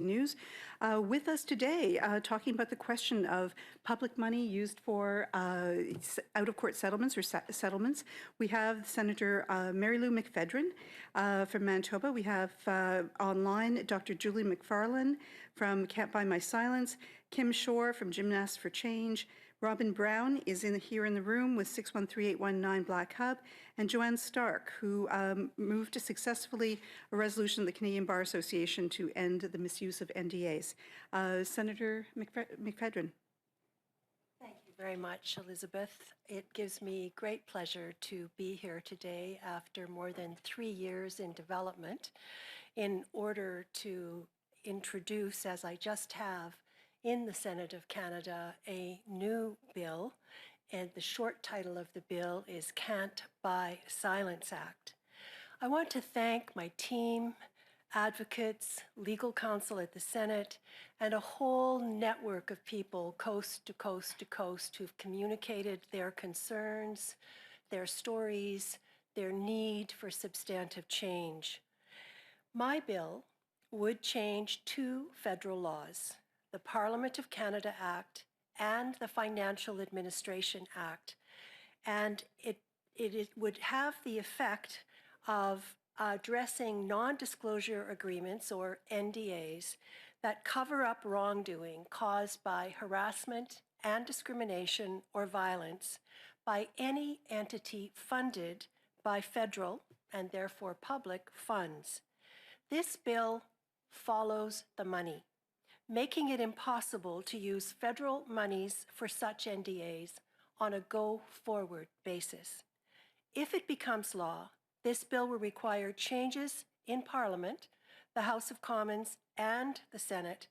News. With us today, talking about the question of public money used for out-of-court settlements or settlements. We have Senator Marilou McPhedran from Manitoba. We have online Dr. Julie Macfarlane from Can't Buy My Silence, Kim Shore from Gymnasts for Change, Robin Browne is here in the room with 613819 Black Hub, and Joanne Stark, who moved to successfully a resolution of the Canadian Bar Association to end the misuse of NDAs. Senator McPhedran. Thank you very much, Elizabeth. It gives me great pleasure to be here today after more than 3 years in development in order to introduce, as I just have, in the Senate of Canada, a new bill, and the short title of the bill is Can't Buy Silence Act. I want to thank my team, advocates, legal counsel at the Senate, and a whole network of people coast to coast to coast who've communicated their concerns, their stories, their need for substantive change. My bill would change 2 federal laws, the Parliament of Canada Act and the Financial Administration Act. And it would have the effect of addressing non-disclosure agreements, or NDAs, that cover up wrongdoing caused by harassment and discrimination or violence by any entity funded by federal and therefore public funds. This bill follows the money, making it impossible to use federal monies for such NDAs on a go-forward basis. If it becomes law, this bill will require changes in Parliament, the House of Commons and the Senate,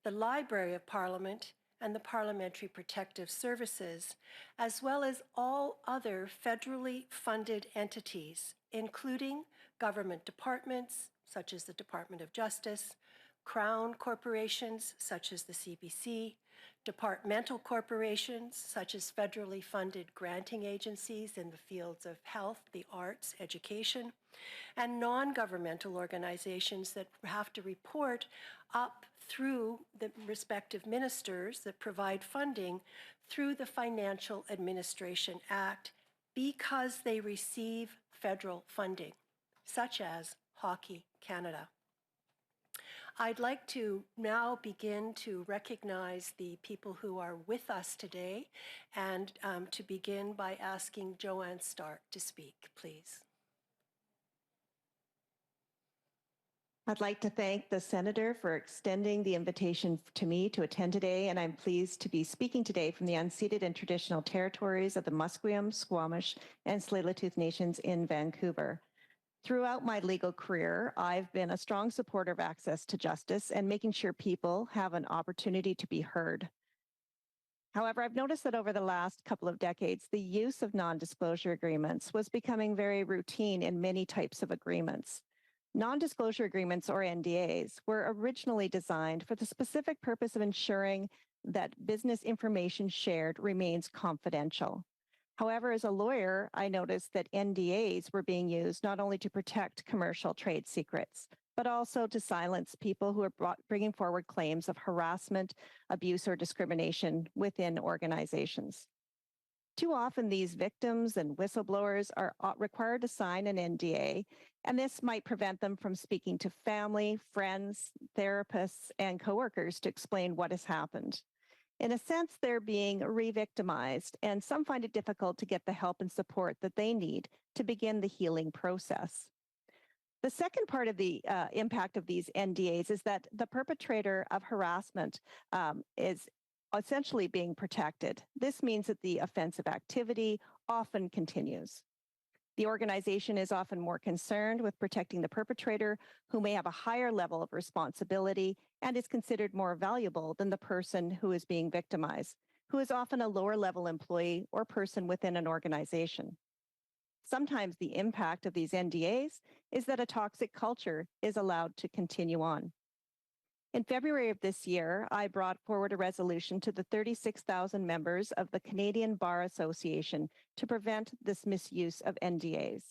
the Library of Parliament, and the Parliamentary Protective Services, as well as all other federally funded entities, including government departments, such as the Department of Justice, Crown corporations, such as the CBC, departmental corporations, such as federally funded granting agencies in the fields of health, the arts, education, and non-governmental organizations that have to report up through the respective ministers that provide funding through the Financial Administration Act because they receive federal funding, such as Hockey Canada. I'd like to now begin to recognize the people who are with us today, and to begin by asking Joanne Stark to speak, please. I'd like to thank the Senator for extending the invitation to me to attend today, and I'm pleased to be speaking today from the unceded and traditional territories of the Musqueam, Squamish, and Tsleil-Waututh Nations in Vancouver. Throughout my legal career, I've been a strong supporter of access to justice and making sure people have an opportunity to be heard. However, I've noticed that over the last couple of decades, the use of non-disclosure agreements was becoming very routine in many types of agreements. Non-disclosure agreements, or NDAs, were originally designed for the specific purpose of ensuring that business information shared remains confidential. However, as a lawyer, I noticed that NDAs were being used not only to protect commercial trade secrets, but also to silence people who are bringing forward claims of harassment, abuse, or discrimination within organizations. Too often, these victims and whistleblowers are required to sign an NDA, and this might prevent them from speaking to family, friends, therapists, and coworkers to explain what has happened. In a sense, they're being re-victimized, and some find it difficult to get the help and support that they need to begin the healing process. The second part of the impact of these NDAs is that the perpetrator of harassment is essentially being protected. This means that the offensive activity often continues. The organization is often more concerned with protecting the perpetrator, who may have a higher level of responsibility and is considered more valuable than the person who is being victimized, who is often a lower level employee or person within an organization. Sometimes the impact of these NDAs is that a toxic culture is allowed to continue on. In February of this year, I brought forward a resolution to the 36,000 members of the Canadian Bar Association to prevent this misuse of NDAs.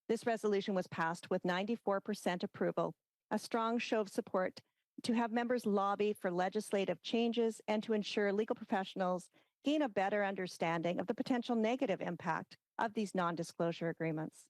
This resolution was passed with 94% approval, a strong show of support to have members lobby for legislative changes and to ensure legal professionals gain a better understanding of the potential negative impact of these non-disclosure agreements.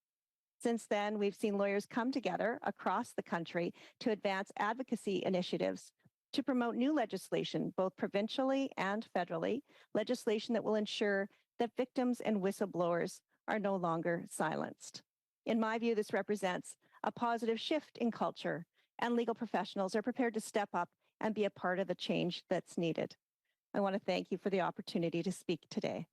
Since then, we've seen lawyers come together across the country to advance advocacy initiatives to promote new legislation, both provincially and federally, legislation that will ensure that victims and whistleblowers are no longer silenced. In my view, this represents a positive shift in culture, and legal professionals are prepared to step up and be a part of the change that's needed. I want to thank you for the opportunity to speak today.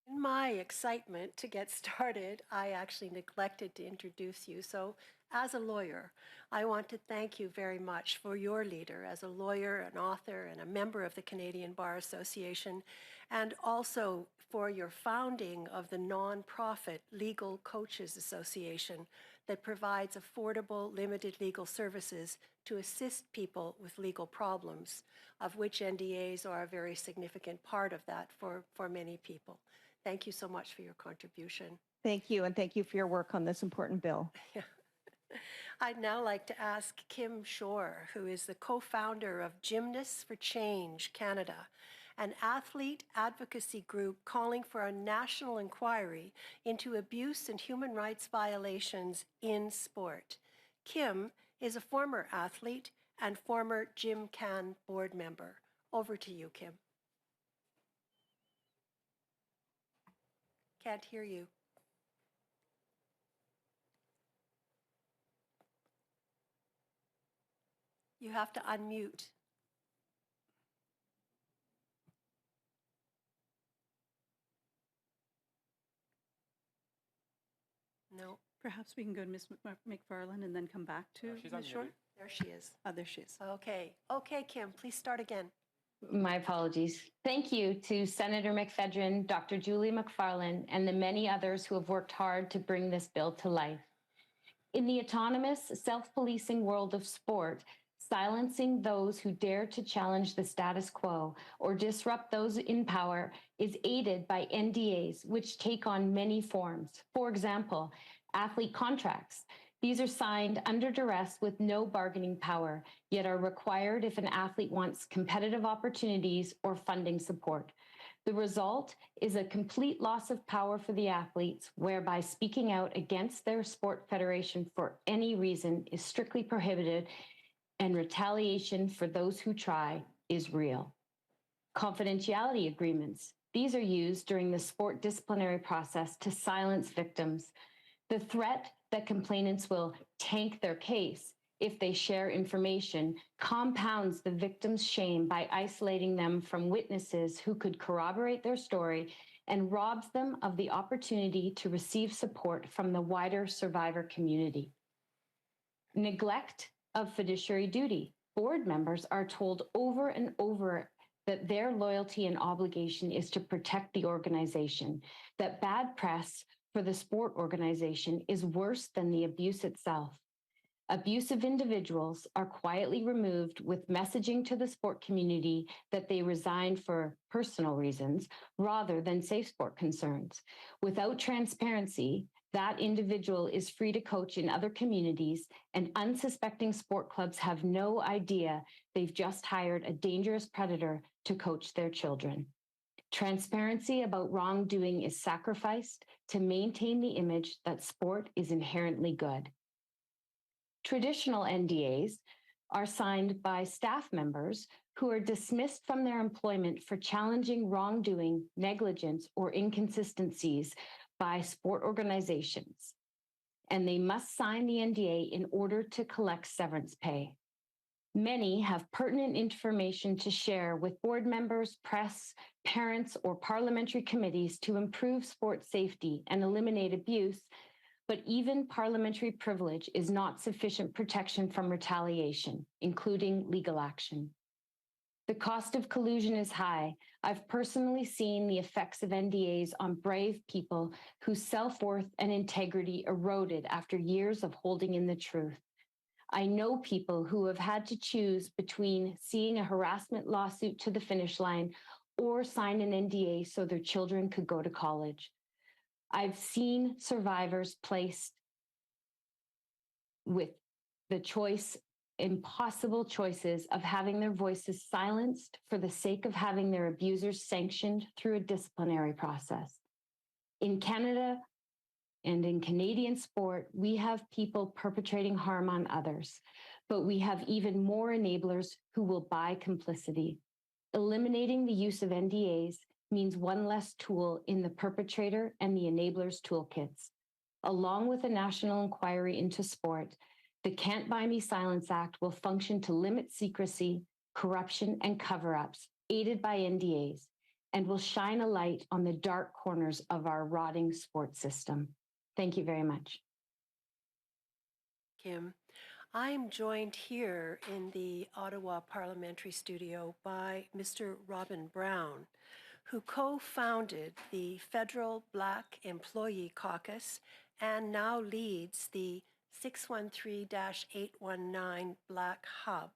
In my excitement to get started, I actually neglected to introduce you. So as a lawyer, I want to thank you very much for your leader as a lawyer, an author, and a member of the Canadian Bar Association, and also for your founding of the nonprofit Legal Coaches Association that provides affordable, limited legal services to assist people with legal problems, of which NDAs are a very significant part of that for many people. Thank you so much for your contribution. Thank you, and thank you for your work on this important bill. I'd now like to ask Kim Shore, who is the co-founder of Gymnasts for Change Canada, an athlete advocacy group calling for a national inquiry into abuse and human rights violations in sport. Kim is a former athlete and former GymCan board member. Over to you, Kim. Can't hear you. You have to unmute. No. Perhaps we can go to Ms. McFarlane and then come back to Ms. Shore. There she is. Oh, there she is. Okay. Okay, Kim, please start again. My apologies. Thank you to Senator McPhedran, Dr. Julie Macfarlane, and the many others who have worked hard to bring this bill to life. In the autonomous, self-policing world of sport, silencing those who dare to challenge the status quo or disrupt those in power is aided by NDAs, which take on many forms. For example, athlete contracts. These are signed under duress with no bargaining power, yet are required if an athlete wants competitive opportunities or funding support. The result is a complete loss of power for the athletes, whereby speaking out against their sport federation for any reason is strictly prohibited, and retaliation for those who try is real. Confidentiality agreements. These are used during the sport disciplinary process to silence victims. The threat that complainants will tank their case if they share information compounds the victim's shame by isolating them from witnesses who could corroborate their story and robs them of the opportunity to receive support from the wider survivor community. Neglect of fiduciary duty. Board members are told over and over that their loyalty and obligation is to protect the organization, that bad press for the sport organization is worse than the abuse itself. Abusive individuals are quietly removed with messaging to the sport community that they resigned for personal reasons rather than safe sport concerns. Without transparency, that individual is free to coach in other communities, and unsuspecting sport clubs have no idea they've just hired a dangerous predator to coach their children. Transparency about wrongdoing is sacrificed to maintain the image that sport is inherently good. Traditional NDAs are signed by staff members who are dismissed from their employment for challenging wrongdoing, negligence, or inconsistencies by sport organizations, and they must sign the NDA in order to collect severance pay. Many have pertinent information to share with board members, press, parents, or parliamentary committees to improve sport safety and eliminate abuse, but even parliamentary privilege is not sufficient protection from retaliation, including legal action. The cost of collusion is high. I've personally seen the effects of NDAs on brave people whose self-worth and integrity eroded after years of holding in the truth. I know people who have had to choose between seeing a harassment lawsuit to the finish line or sign an NDA so their children could go to college. I've seen survivors placed with the choice impossible choices of having their voices silenced for the sake of having their abusers sanctioned through a disciplinary process. In Canada and in Canadian sport, we have people perpetrating harm on others, but we have even more enablers who will buy complicity. Eliminating the use of NDAs means one less tool in the perpetrator and the enabler's toolkits. Along with a national inquiry into sport, the Can't Buy Me Silence Act will function to limit secrecy, corruption, and cover-ups aided by NDAs, and will shine a light on the dark corners of our rotting sports system. Thank you very much. Kim. I am joined here in the Ottawa Parliamentary Studio by Mr. Robin Browne, who co-founded the Federal Black Employee Caucus and now leads the 613-819 Black Hub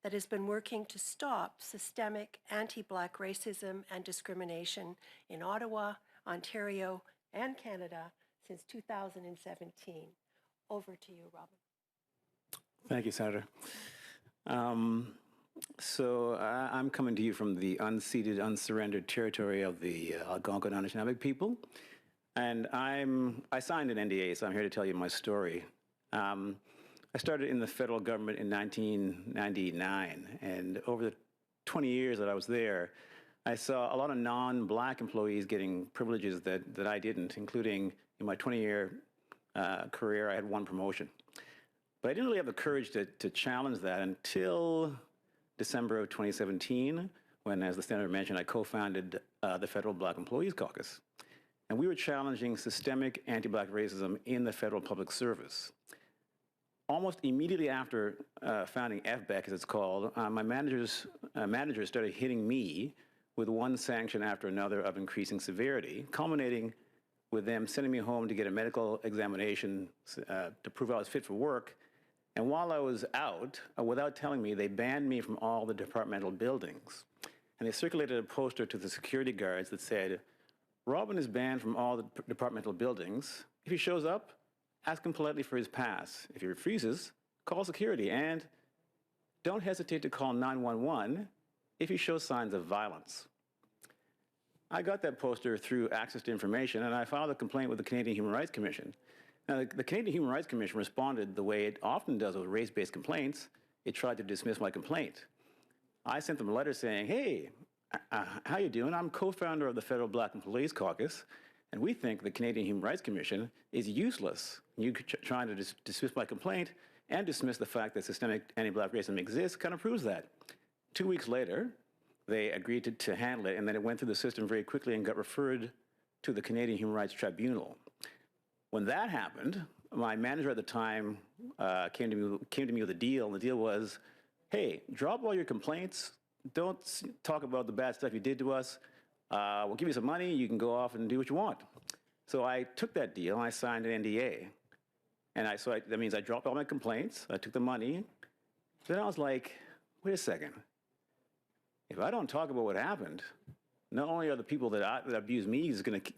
that has been working to stop systemic anti-Black racism and discrimination in Ottawa, Ontario, and Canada since 2017. Over to you, Robin. Thank you, Senator. I'm coming to you from the unceded, unsurrendered territory of the Algonquin Anishinaabe people. And I signed an NDA, so I'm here to tell you my story. I started in the federal government in 1999, and over the 20 years that I was there, I saw a lot of non-Black employees getting privileges that I didn't, including in my 20-year career, I had one promotion. But I didn't really have the courage to challenge that until December of 2017, when, as the Senator mentioned, I co-founded the Federal Black Employees Caucus. And we were challenging systemic anti-Black racism in the federal public service. Almost immediately after founding FBEC, as it's called, my managers started hitting me with one sanction after another of increasing severity, culminating with them sending me home to get a medical examination to prove I was fit for work. And while I was out, without telling me, they banned me from all the departmental buildings. And they circulated a poster to the security guards that said, "Robin is banned from all the departmental buildings. If he shows up, ask him politely for his pass. If he refuses, call security. And don't hesitate to call 911 if he shows signs of violence." I got that poster through access to information, and I filed a complaint with the Canadian Human Rights Commission. Now, the Canadian Human Rights Commission responded the way it often does with race-based complaints. It tried to dismiss my complaint. I sent them a letter saying, "Hey, how you doing? I'm co-founder of the Federal Black Employees Caucus, and we think the Canadian Human Rights Commission is useless. You trying to dismiss my complaint and dismiss the fact that systemic anti-Black racism exists kind of proves that." 2 weeks later, they agreed to handle it, and then it went through the system very quickly and got referred to the Canadian Human Rights Tribunal. When that happened, my manager at the time came to me with a deal, and the deal was, "Hey, drop all your complaints. Don't talk about the bad stuff you did to us. We'll give you some money. You can go off and do what you want." So I took that deal, and I signed an NDA. And that means I dropped all my complaints. I took the money. Then I was like, wait a second. If I don't talk about what happened, not only are the people that abuse me is going to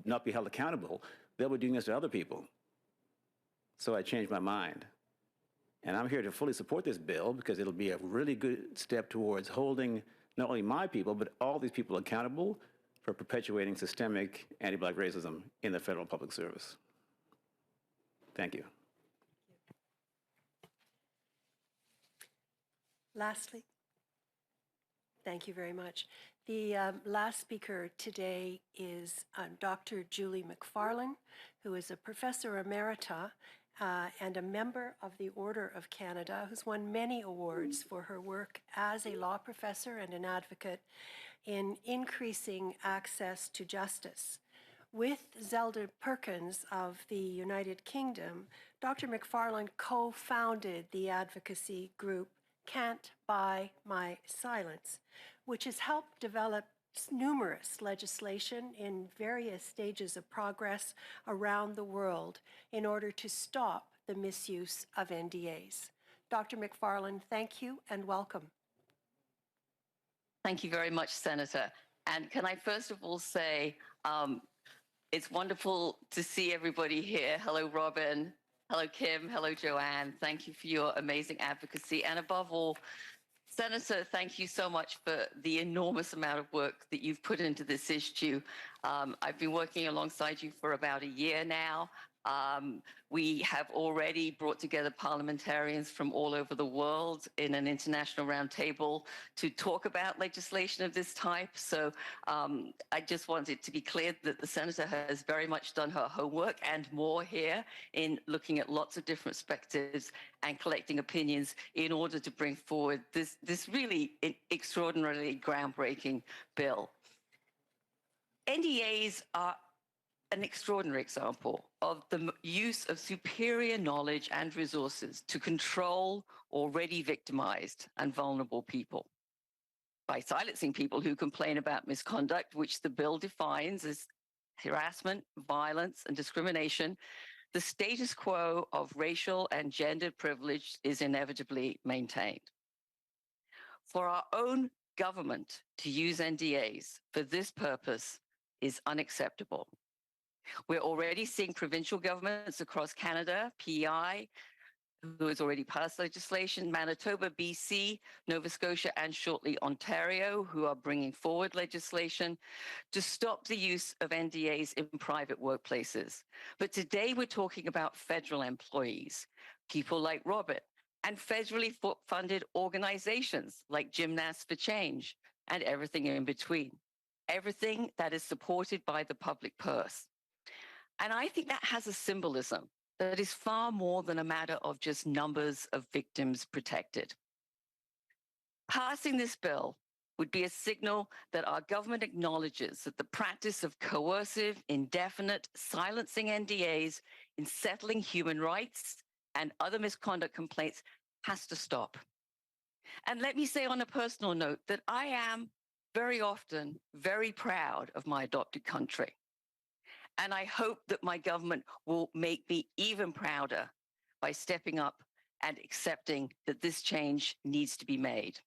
not be held accountable, they'll be doing this to other people. So I changed my mind. And I'm here to fully support this bill because it'll be a really good step towards holding not only my people, but all these people accountable for perpetuating systemic anti-Black racism in the federal public service. Thank you. Lastly, thank you very much. The last speaker today is Dr. Julie Macfarlane, who is a professor emerita and a member of the Order of Canada, who's won many awards for her work as a law professor and an advocate in increasing access to justice. With Zelda Perkins of the United Kingdom, Dr. Macfarlane co-founded the advocacy group Can't Buy My Silence, which has helped develop numerous legislation in various stages of progress around the world in order to stop the misuse of NDAs. Dr. Macfarlane, thank you and welcome. Thank you very much, Senator. And can I first of all say, it's wonderful to see everybody here. Hello, Robin. Hello, Kim. Hello, Joanne. Thank you for your amazing advocacy. And above all, Senator, thank you so much for the enormous amount of work that you've put into this issue. I've been working alongside you for about a year now. Um, we have already brought together parliamentarians from all over the world in an international roundtable to talk about legislation of this type. So I just wanted to be clear that the Senator has very much done her homework and more here in looking at lots of different perspectives and collecting opinions in order to bring forward this really extraordinarily groundbreaking bill. NDAs are an extraordinary example of the use of superior knowledge and resources to control already victimized and vulnerable people by silencing people who complain about misconduct, which the bill defines as harassment, violence, and discrimination. The status quo of racial and gendered privilege is inevitably maintained. For our own government to use NDAs for this purpose is unacceptable. We're already seeing provincial governments across Canada, PEI, who has already passed legislation, Manitoba, BC, Nova Scotia, and shortly Ontario, who are bringing forward legislation to stop the use of NDAs in private workplaces. But today we're talking about federal employees, people like Robert, and federally funded organizations like Gymnasts for Change and everything in between, everything that is supported by the public purse. And I think that has a symbolism that is far more than a matter of just numbers of victims protected. Passing this bill would be a signal that our government acknowledges that the practice of coercive, indefinite, silencing NDAs in settling human rights and other misconduct complaints has to stop. And let me say on a personal note that I am very often very proud of my adopted country. And I hope that my government will make me even prouder by stepping up and accepting that this change needs to be made.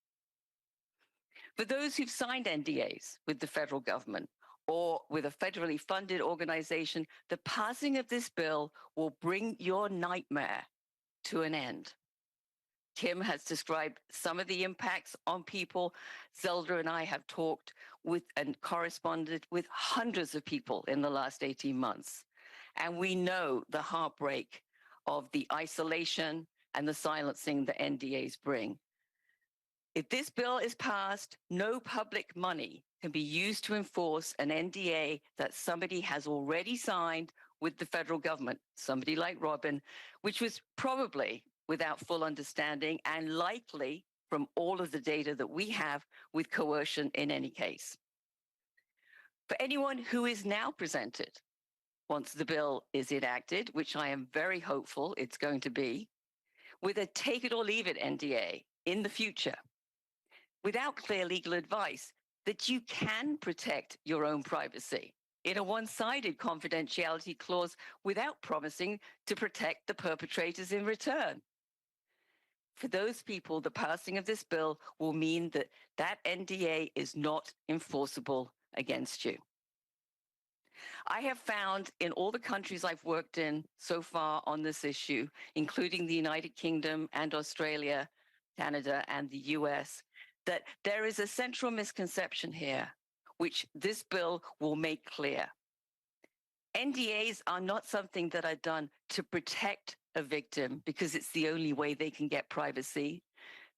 For those who've signed NDAs with the federal government or with a federally funded organization, the passing of this bill will bring your nightmare to an end. Kim has described some of the impacts on people. Zelda and I have talked with and corresponded with hundreds of people in the last 18 months. And we know the heartbreak of the isolation and the silencing that NDAs bring. If this bill is passed, no public money can be used to enforce an NDA that somebody has already signed with the federal government, somebody like Robin, which was probably without full understanding and likely from all of the data that we have with coercion in any case. For anyone who is now presented, once the bill is enacted, which I am very hopeful it's going to be, with a take it or leave it NDA in the future, without clear legal advice that you can protect your own privacy in a one-sided confidentiality clause without promising to protect the perpetrators in return. For those people, the passing of this bill will mean that that NDA is not enforceable against you. I have found in all the countries I've worked in so far on this issue, including the United Kingdom and Australia, Canada, and the US, that there is a central misconception here, which this bill will make clear. NDAs are not something that are done to protect a victim because it's the only way they can get privacy.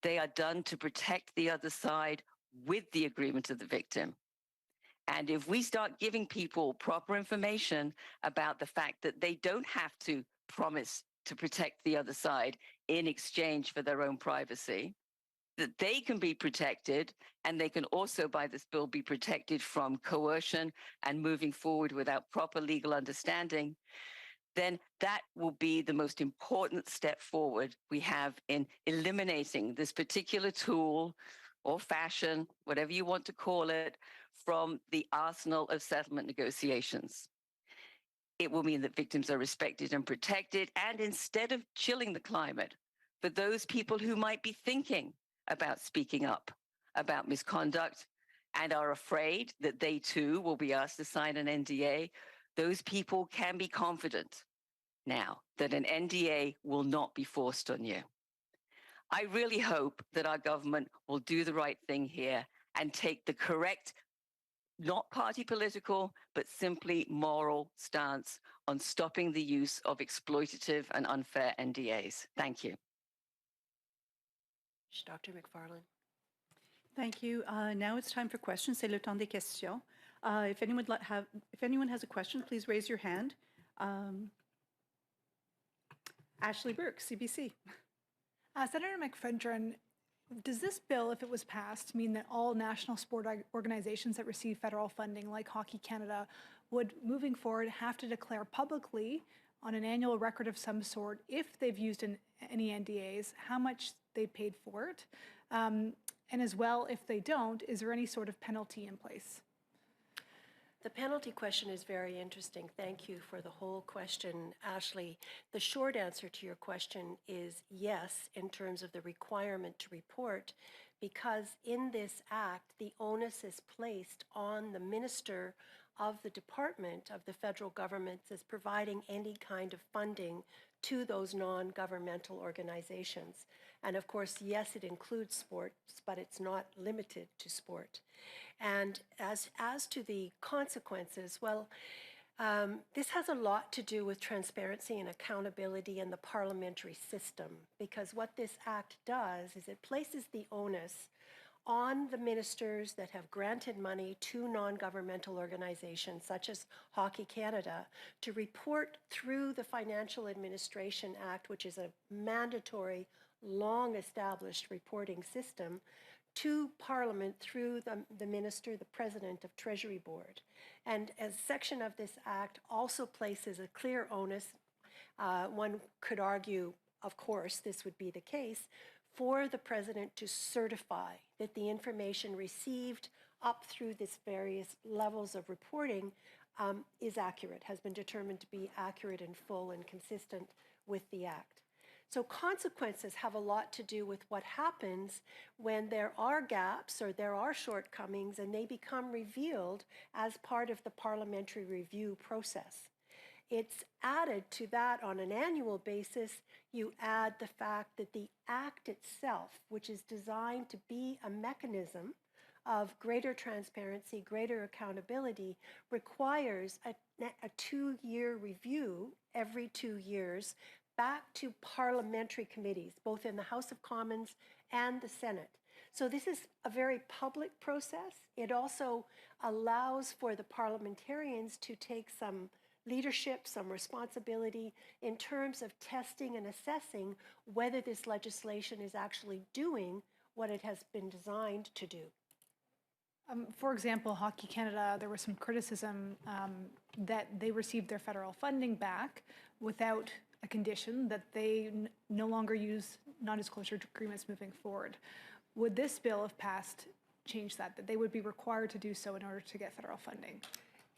They are done to protect the other side with the agreement of the victim. And if we start giving people proper information about the fact that they don't have to promise to protect the other side in exchange for their own privacy, that they can be protected, and they can also, by this bill, be protected from coercion and moving forward without proper legal understanding, then that will be the most important step forward we have in eliminating this particular tool or fashion, whatever you want to call it, from the arsenal of settlement negotiations. It will mean that victims are respected and protected, and instead of chilling the climate for those people who might be thinking about speaking up about misconduct and are afraid that they too will be asked to sign an NDA, those people can be confident. now that an NDA will not be forced on you. I really hope that our government will do the right thing here and take the correct, not party political, but simply moral stance on stopping the use of exploitative and unfair NDAs. Thank you. Dr. McFarlane. Thank you. Now it's time for questions. C'est le temps des questions. If anyone has a question, please raise your hand. Ashley Burke, CBC. Senator McPhedran, does this bill, if it was passed, mean that all national sport organizations that receive federal funding, like Hockey Canada, would, moving forward, have to declare publicly on an annual record of some sort, if they've used any NDAs, how much they paid for it? And as well, if they don't, is there any sort of penalty in place? The penalty question is very interesting. Thank you for the whole question, Ashley. The short answer to your question is yes, in terms of the requirement to report, because in this act, the onus is placed on the minister of the department of the federal government that's providing any kind of funding to those non-governmental organizations. And of course, yes, it includes sports, but it's not limited to sport. And as to the consequences, well, this has a lot to do with transparency and accountability in the parliamentary system, because what this act does is it places the onus on the ministers that have granted money to non-governmental organizations such as Hockey Canada to report through the Financial Administration Act, which is a mandatory, long-established reporting system, to Parliament through the minister, the president of Treasury Board. And a section of this act also places a clear onus, one could argue, of course, this would be the case, for the president to certify that the information received up through these various levels of reporting is accurate, has been determined to be accurate and full and consistent with the act. So consequences have a lot to do with what happens when there are gaps or there are shortcomings and they become revealed as part of the parliamentary review process. It's added to that on an annual basis. You add the fact that the act itself, which is designed to be a mechanism of greater transparency, greater accountability, requires a 2-year review every 2 years back to parliamentary committees, both in the House of Commons and the Senate. So this is a very public process. It also allows for the parliamentarians to take some leadership, some responsibility in terms of testing and assessing whether this legislation is actually doing what it has been designed to do. For example, Hockey Canada, there was some criticism that they received their federal funding back without a condition that they no longer use non-disclosure agreements moving forward. Would this bill, if passed, change that they would be required to do so in order to get federal funding?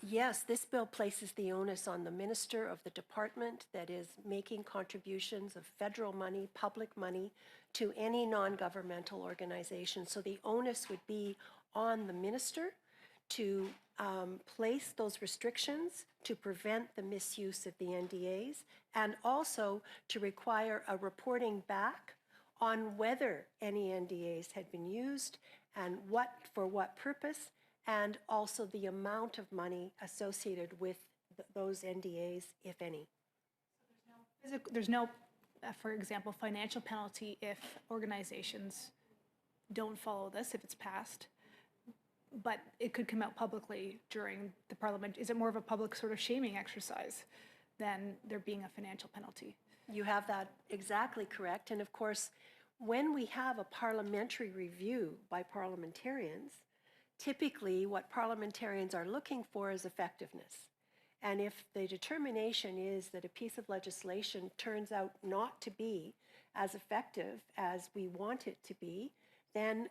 Yes, this bill places the onus on the minister of the department that is making contributions of federal money, public money, to any non-governmental organization. So the onus would be on the minister to place those restrictions to prevent the misuse of the NDAs, and also to require a reporting back on whether any NDAs had been used and for what purpose, and also the amount of money associated with those NDAs, if any. There's no, for example, financial penalty if organizations don't follow this, if it's passed, but it could come out publicly during the parliament. Is it more of a public sort of shaming exercise than there being a financial penalty? You have that exactly correct. And of course, when we have a parliamentary review by parliamentarians, typically what parliamentarians are looking for is effectiveness. And if the determination is that a piece of legislation turns out not to be as effective as we want it to be, then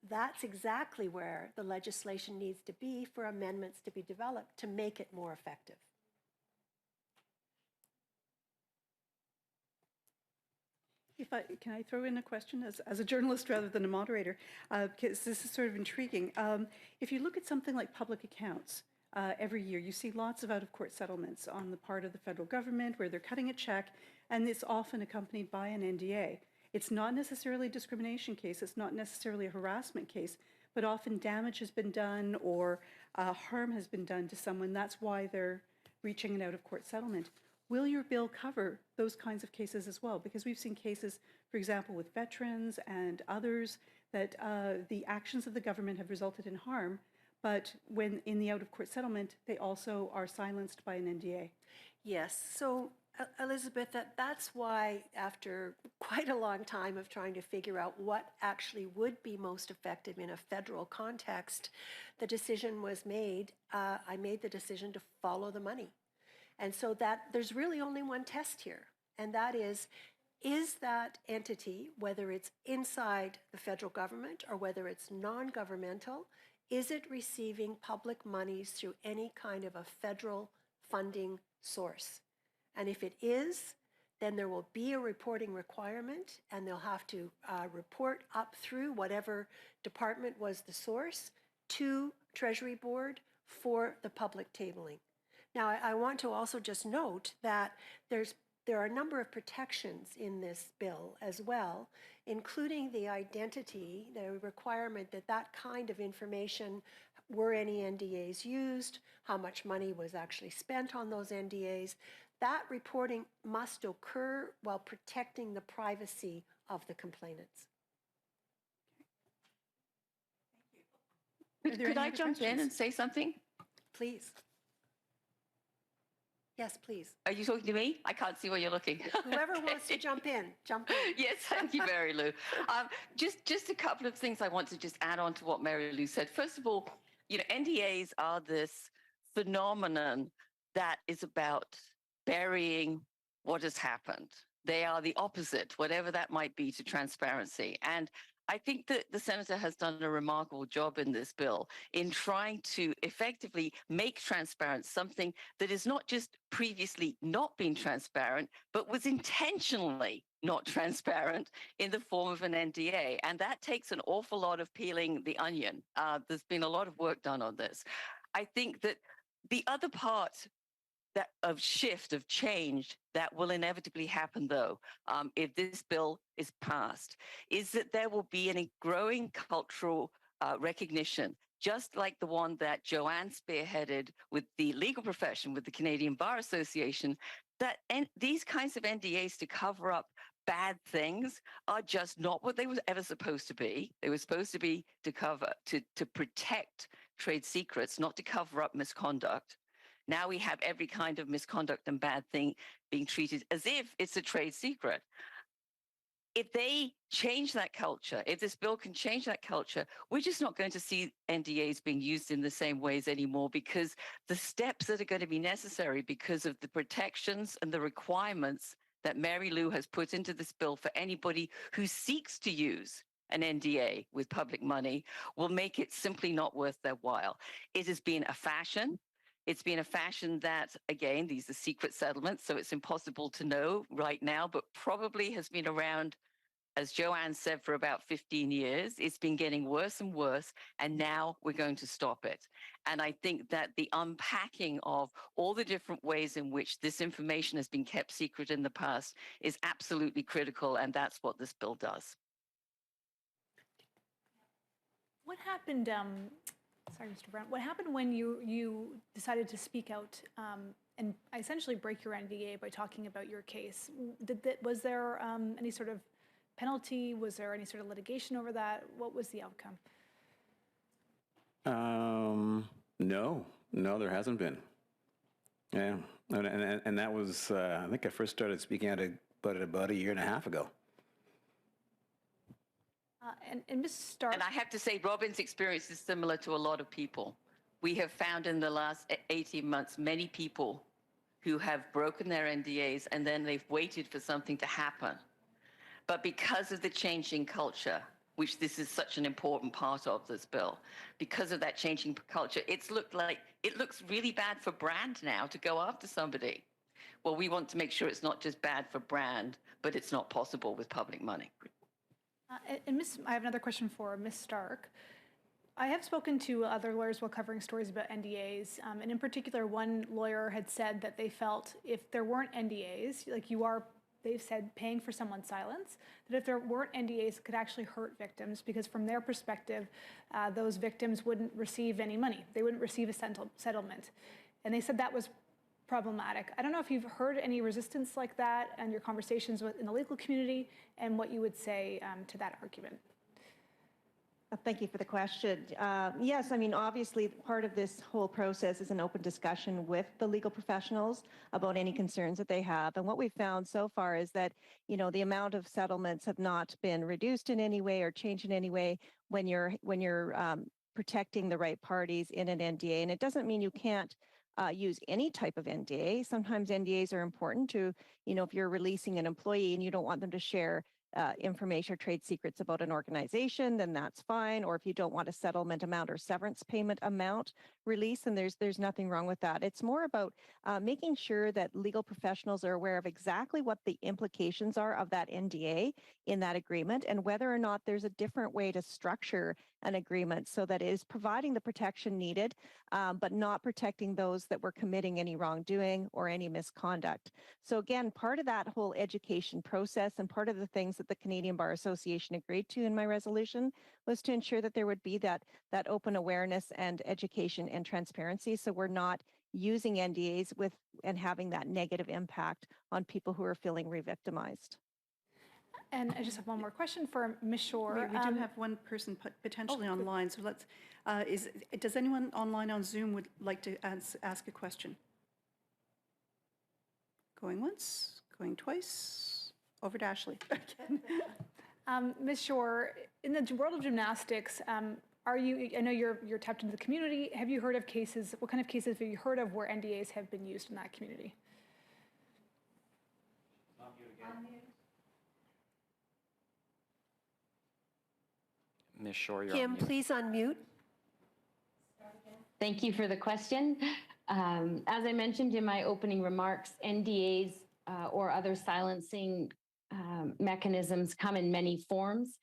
that's exactly where the legislation needs to be for amendments to be developed to make it more effective. Can I throw in a question as a journalist rather than a moderator? Because this is sort of intriguing. If you look at something like public accounts, every year. You see lots of out-of-court settlements on the part of the federal government where they're cutting a check, and it's often accompanied by an NDA. It's not necessarily a discrimination case, it's not necessarily a harassment case, but often damage has been done or harm has been done to someone. That's why they're reaching an out-of-court settlement. Will your bill cover those kinds of cases as well? Because we've seen cases, for example, with veterans and others, that the actions of the government have resulted in harm, but when in the out-of-court settlement, they also are silenced by an NDA. Yes. So, Elizabeth, that's why after quite a long time of trying to figure out what actually would be most effective in a federal context, the decision was made. I made the decision to follow the money. And so that there's really only one test here, and that is that entity, whether it's inside the federal government or whether it's non-governmental, is it receiving public monies through any kind of a federal funding source? And if it is, then there will be a reporting requirement, and they'll have to report up through whatever department was the source to Treasury Board for the public tabling. Now, I want to also just note that there are a number of protections in this bill as well, including the identity, the requirement that that kind of information, were any NDAs used, how much money was actually spent on those NDAs. That reporting must occur while protecting the privacy of the complainants. Could I jump in and say something? Please. Yes, please. Are you talking to me? I can't see where you're looking. Whoever wants to jump in, jump in. Yes, thank you, Marilou. Just a couple of things I want to just add on to what Marilou said. First of all, NDAs are this phenomenon that is about burying what has happened. They are the opposite, whatever that might be, to transparency. And I think that the senator has done a remarkable job in this bill in trying to effectively make transparent something that is not just previously not been transparent, but was intentionally not transparent in the form of an NDA. And that takes an awful lot of peeling the onion. There's been a lot of work done on this. I think that the other part of shift, of change that will inevitably happen, though, if this bill is passed, is that there will be a growing cultural recognition, just like the one that Joanne spearheaded with the legal profession, with the Canadian Bar Association, that these kinds of NDAs to cover up bad things are just not what they were ever supposed to be. They were supposed to be to protect trade secrets, not to cover up misconduct. Now we have every kind of misconduct and bad thing being treated as if it's a trade secret. If they change that culture, if this bill can change that culture, we're just not going to see NDAs being used in the same ways anymore, because the steps that are going to be necessary because of the protections and the requirements that Marilou has put into this bill for anybody who seeks to use an NDA with public money will make it simply not worth their while. It has been a fashion. It's been a fashion that, again, these are secret settlements, so it's impossible to know right now, but probably has been around, as Joanne said, for about 15 years. It's been getting worse and worse, and now we're going to stop it. And I think that the unpacking of all the different ways in which this information has been kept secret in the past is absolutely critical, and that's what this bill does. What happened? Sorry, Mr. Browne. What happened when you decided to speak out and essentially break your NDA by talking about your case? Was there any sort of penalty? Was there any sort of litigation over that? What was the outcome? No, there hasn't been. Yeah, and that was I think I first started speaking out about a year and a half ago. And Ms. Stark. And I have to say, Robin's experience is similar to a lot of people. We have found in the last 18 months many people who have broken their NDAs and then they've waited for something to happen. But because of the changing culture, which this is such an important part of this bill, because of that changing culture, it looks really bad for brand now to go after somebody. Well, we want to make sure it's not just bad for brand, but it's not possible with public money. And I have another question for Ms. Stark. I have spoken to other lawyers while covering stories about NDAs, and in particular, one lawyer had said that they felt if there weren't NDAs, like you are, they've said, paying for someone's silence, that if there weren't NDAs, it could actually hurt victims because from their perspective, those victims wouldn't receive any money. They wouldn't receive a settlement. And they said that was problematic. I don't know if you've heard any resistance like that and your conversations in the legal community and what you would say to that argument. Thank you for the question. Yes, I mean, obviously, part of this whole process is an open discussion with the legal professionals about any concerns that they have. And what we've found so far is that, you know, the amount of settlements have not been reduced in any way or changed in any way when you're protecting the right parties in an NDA. And it doesn't mean you can't use any type of NDA. Sometimes NDAs are important to, you know, if you're releasing an employee and you don't want them to share information or trade secrets about an organization, then that's fine. Or if you don't want a settlement amount or severance payment amount release, then there's nothing wrong with that. It's more about making sure that legal professionals are aware of exactly what the implications are of that NDA in that agreement and whether or not there's a different way to structure an agreement so that it is providing the protection needed, but not protecting those that were committing any wrongdoing or any misconduct. So again, part of that whole education process and part of the things that the Canadian Bar Association agreed to in my resolution was to ensure that there would be that open awareness and education and transparency. So we're not using NDAs and having that negative impact on people who are feeling re-victimized. And I just have one more question for Ms. Shore. We do have one person potentially online, so let's, does anyone online on Zoom would like to ask a question? Going once, going twice, over to Ashley again. Ms. Shore, in the world of gymnastics, I know you're tapped into the community. Have you heard of cases, what kind of cases have you heard of where NDAs have been used in that community? Ms. Shore, you're Kim, on mute. please unmute. Thank you for the question. As I mentioned in my opening remarks, NDAs or other silencing mechanisms come in many forms.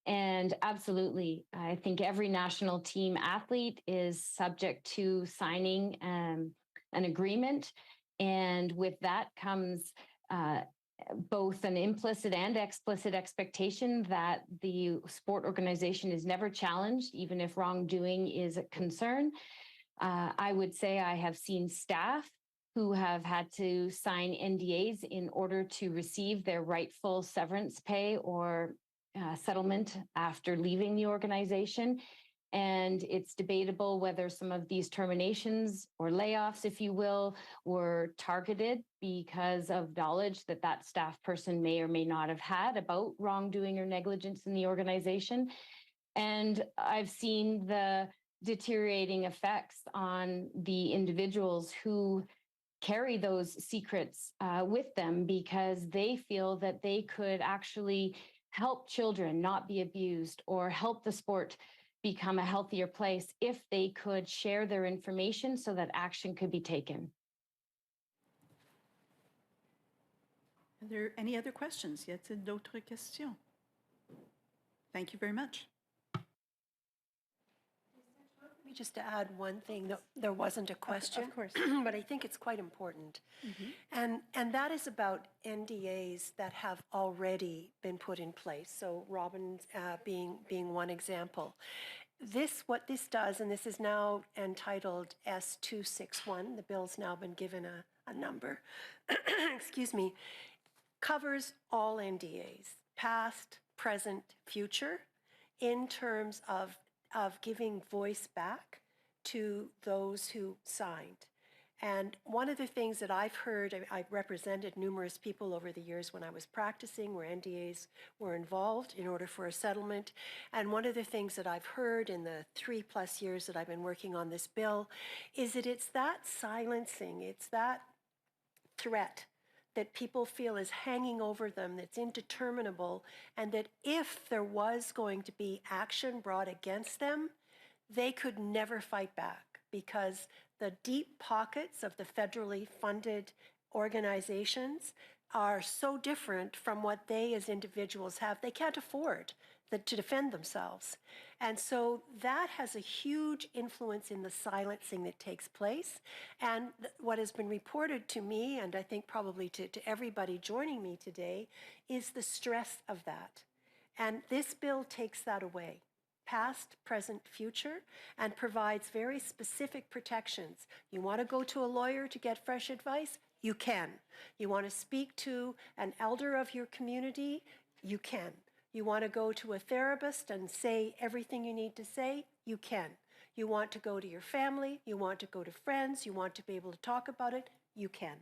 And absolutely, I think every national team athlete is subject to signing an agreement. And with that comes both an implicit and explicit expectation that the sport organization is never challenged, even if wrongdoing is a concern. I would say I have seen staff who have had to sign NDAs in order to receive their rightful severance pay or settlement after leaving the organization. And it's debatable whether some of these terminations or layoffs, if you will, were targeted because of knowledge that that staff person may or may not have had about wrongdoing or negligence in the organization. And I've seen the deteriorating effects on the individuals who carry those secrets with them because they feel that they could actually help children not be abused or help the sport become a healthier place if they could share their information so that action could be taken. Are there any other questions? Y a-t-il d'autres questions? Thank you very much. Let me just add one thing. There wasn't a question, Of course. but I think it's quite important. And that is about NDAs that have already been put in place. So Robin's being one example. What this does, and this is now entitled S261, the bill's now been given a number, excuse me, covers all NDAs, past, present, future, in terms of giving voice back to those who signed. And one of the things that I've heard, I've represented numerous people over the years when I was practicing where NDAs were involved in order for a settlement. And one of the things that I've heard in the 3+ years that I've been working on this bill is that it's that silencing, it's that threat that people feel is hanging over them, that's indeterminable, and that if there was going to be action brought against them, they could never fight back because the deep pockets of the federally funded organizations are so different from what they as individuals have. They can't afford to defend themselves. And so that has a huge influence in the silencing that takes place. And what has been reported to me, and I think probably to everybody joining me today, is the stress of that. And this bill takes that away, past, present, future, and provides very specific protections. You want to go to a lawyer to get fresh advice? You can. You want to speak to an elder of your community? You can. You want to go to a therapist and say everything you need to say? You can. You want to go to your family? You want to go to friends? You want to be able to talk about it? You can.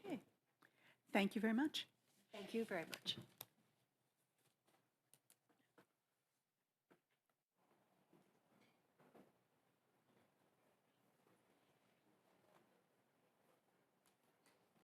Okay. Thank you very much. Thank you very much.